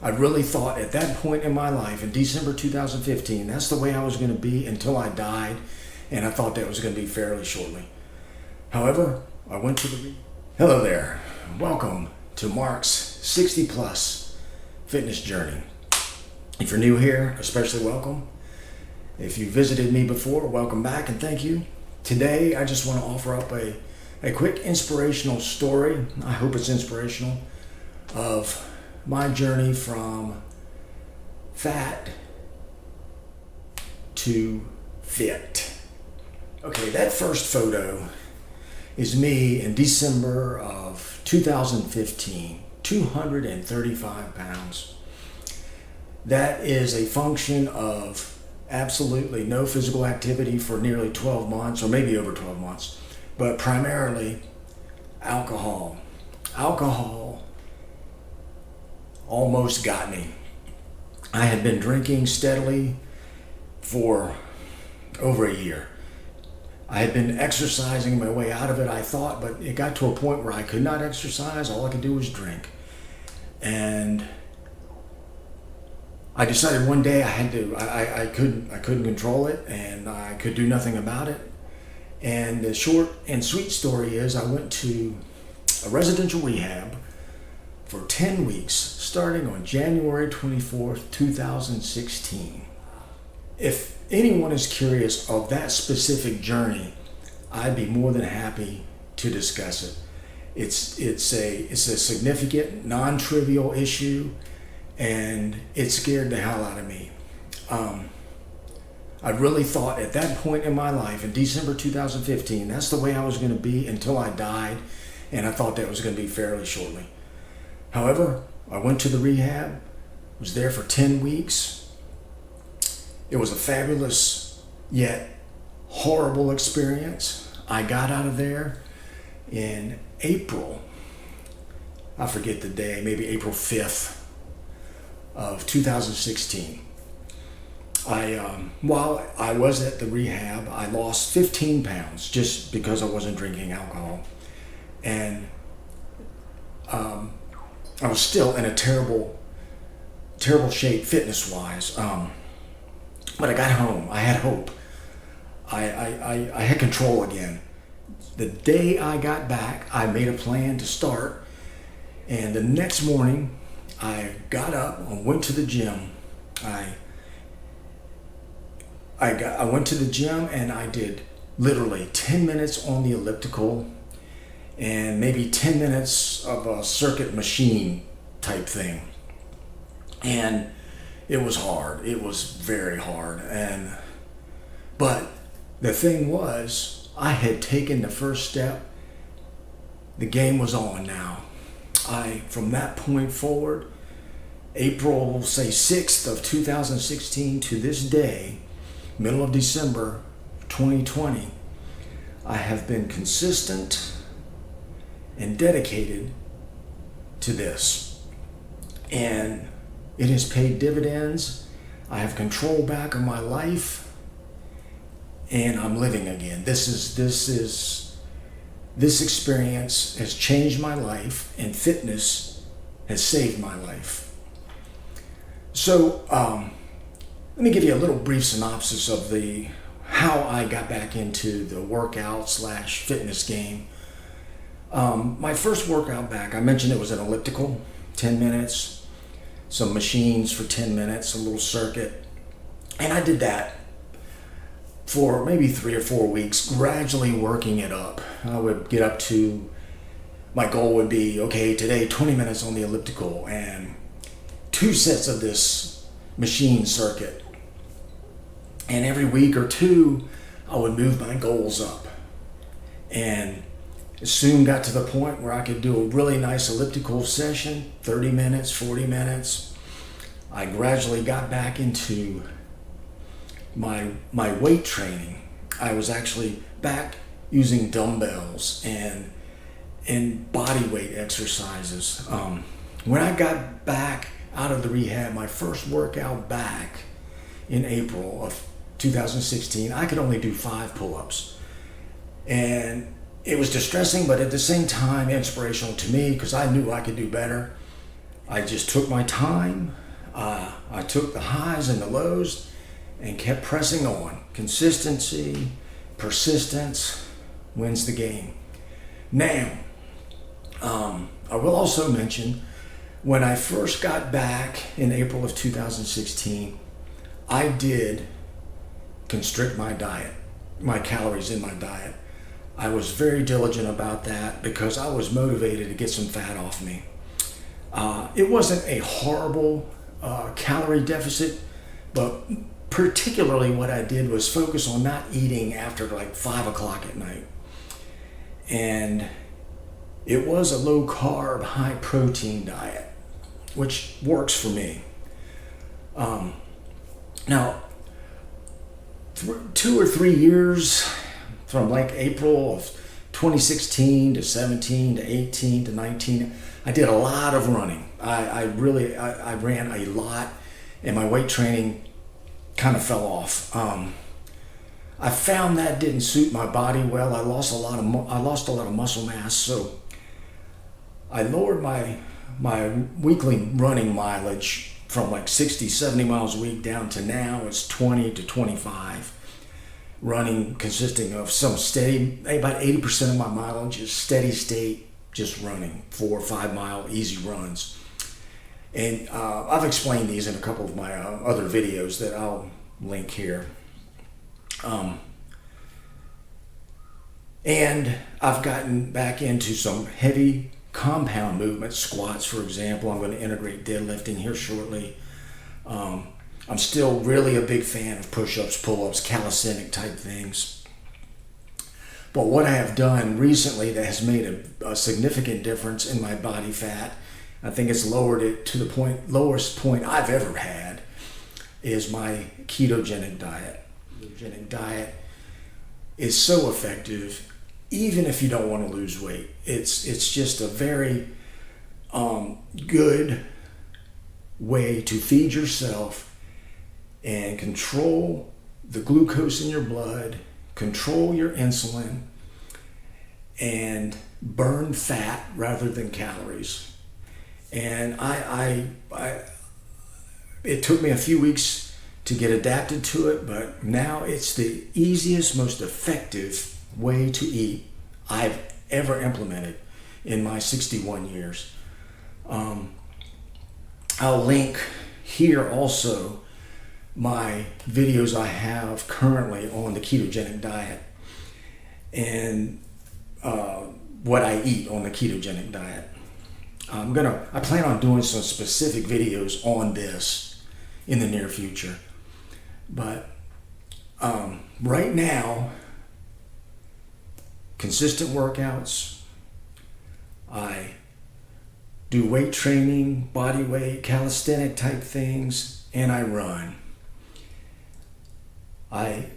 I really thought at that point in my life, in December 2015, that's the way I was going to be until I died, and I thought that was going to be fairly shortly. However, I went to the... Hello there. Welcome to Mark's 60 plus fitness journey. If you're new here, especially welcome. If you visited me before, welcome back and thank you. Today, I just want to offer up a quick inspirational story. I hope it's inspirational, of my journey from fat to fit. Okay, that first photo is me in December of 2015, 235 pounds. That is a function of absolutely no physical activity for nearly 12 months, or maybe over 12 months, but primarily alcohol. Alcohol almost got me. I had been drinking steadily for over a year. I had been exercising my way out of it, I thought, but it got to a point where I could not exercise. All I could do was drink. And I decided one day I couldn't control it, and I could do nothing about it. And the short and sweet story is I went to a residential rehab for 10 weeks, starting on January 24th, 2016. If anyone is curious of that specific journey, I'd be more than happy to discuss it. It's a significant, non-trivial issue, and it scared the hell out of me. I really thought at that point in my life, in December 2015, that's the way I was going to be until I died, and I thought that was going to be fairly shortly. However, I went to the rehab, was there for 10 weeks. It was a fabulous yet horrible experience. I got out of there in April, I forget the day, maybe April 5th of 2016. While I was at the rehab, I lost 15 pounds just because I wasn't drinking alcohol. And I was still in a terrible shape fitness-wise. But I got home. I had hope. I had control again. The day I got back, I made a plan to start. And the next morning, I got up and went to the gym. I went to the gym and I did literally 10 minutes on the elliptical and maybe 10 minutes of a circuit machine type thing. And it was hard. It was very hard. But the thing was, I had taken the first step. The game was on now. From that point forward, April, say 6th of 2016 to this day, middle of December 2020, I have been consistent and dedicated to this. And it has paid dividends. I have control back of my life, and I'm living again. This experience has changed my life, and fitness has saved my life. So let me give you a little brief synopsis of how I got back into the workout / fitness game. My first workout back, I mentioned it was an elliptical, 10 minutes, some machines for 10 minutes, a little circuit. And I did that for maybe 3 or 4 weeks, gradually working it up. I would get up to, my goal would be, okay, today 20 minutes on the elliptical and 2 sets of this machine circuit. And every week or two, I would move my goals up. And it soon got to the point where I could do a really nice elliptical session, 30 minutes, 40 minutes. I gradually got back into my weight training. I was actually back using dumbbells and body weight exercises. When I got back out of the rehab, my first workout back in April of 2016, I could only do 5 pull-ups. And it was distressing, but at the same time inspirational to me because I knew I could do better. I just took my time. I took the highs and the lows and kept pressing on. Consistency, persistence wins the game. Now, I will also mention, when I first got back in April of 2016, I did constrict my diet, my calories in my diet. I was very diligent about that because I was motivated to get some fat off me. It wasn't a horrible calorie deficit, but particularly what I did was focus on not eating after like 5 o'clock at night. And it was a low carb, high protein diet, which works for me. Now, 2 or 3 years from like April of 2016 to 17 to 18 to 19, I did a lot of running. I ran a lot, and my weight training kind of fell off. I found that didn't suit my body well. I lost a lot of muscle mass, so I lowered my weekly running mileage from like 60, 70 miles a week down to now it's 20 to 25. Running consisting of some steady, about 80% of my mileage is steady state, just running 4 or 5 mile easy runs. And I've explained these in a couple of my other videos that I'll link here. And I've gotten back into some heavy compound movements, squats, for example. I'm going to integrate deadlifting here shortly. I'm still really a big fan of push-ups, pull-ups, calisthenic type things. But what I have done recently that has made a significant difference in my body fat, I think it's lowered it to the lowest point I've ever had, is my ketogenic diet. The ketogenic diet is so effective, even if you don't want to lose weight. It's just a very good way to feed yourself and control the glucose in your blood, control your insulin, and burn fat rather than calories. And it took me a few weeks to get adapted to it, but now it's the easiest, most effective way to eat I've ever implemented in my 61 years. I'll link here also my videos I have currently on the ketogenic diet and what I eat on the ketogenic diet. I plan on doing some specific videos on this in the near future. But right now, consistent workouts, I do weight training, body weight, calisthenic type things, and I run. I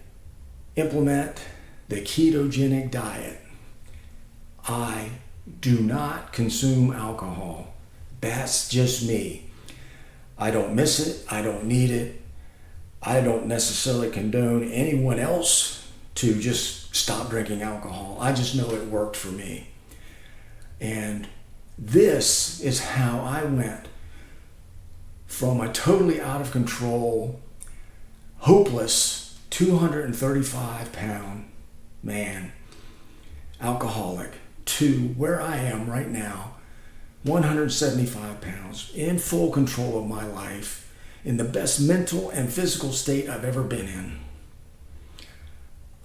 implement the ketogenic diet. I do not consume alcohol. That's just me. I don't miss it. I don't need it. I don't necessarily condone anyone else to just stop drinking alcohol. I just know it worked for me. And this is how I went from a totally out of control, hopeless 235-pound man, alcoholic, to where I am right now, 175 pounds, in full control of my life, in the best mental and physical state I've ever been in.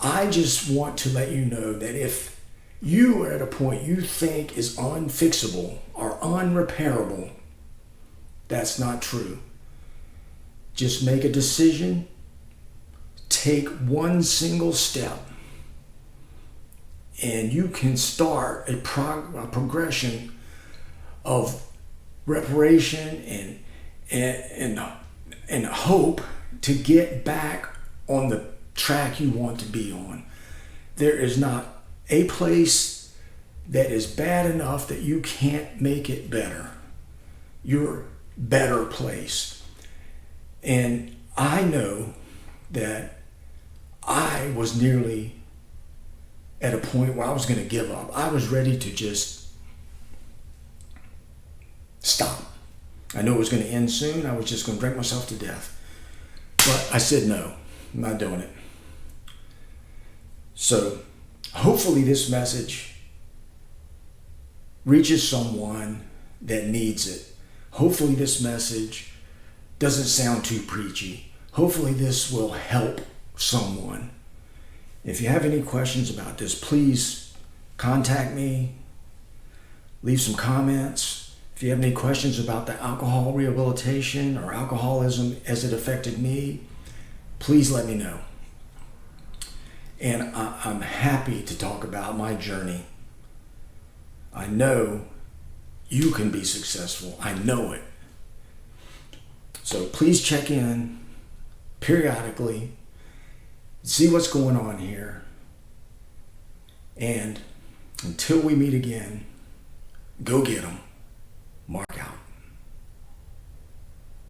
I just want to let you know that if you are at a point you think is unfixable or unrepairable, that's not true. Just make a decision, take one single step, and you can start a progression of reparation and hope to get back on the track you want to be on. There is not a place that is bad enough that you can't make it better. Your better place. And I know that I was nearly at a point where I was going to give up. I was ready to just stop. I knew it was going to end soon. I was just going to drink myself to death. But I said no, I'm not doing it. So hopefully this message reaches someone that needs it. Hopefully this message doesn't sound too preachy. Hopefully this will help someone. If you have any questions about this, please contact me. Leave some comments. If you have any questions about the alcohol rehabilitation or alcoholism as it affected me, please let me know. And I'm happy to talk about my journey. I know you can be successful. I know it. So please check in periodically, see what's going on here. And until we meet again, go get 'em. Mark out.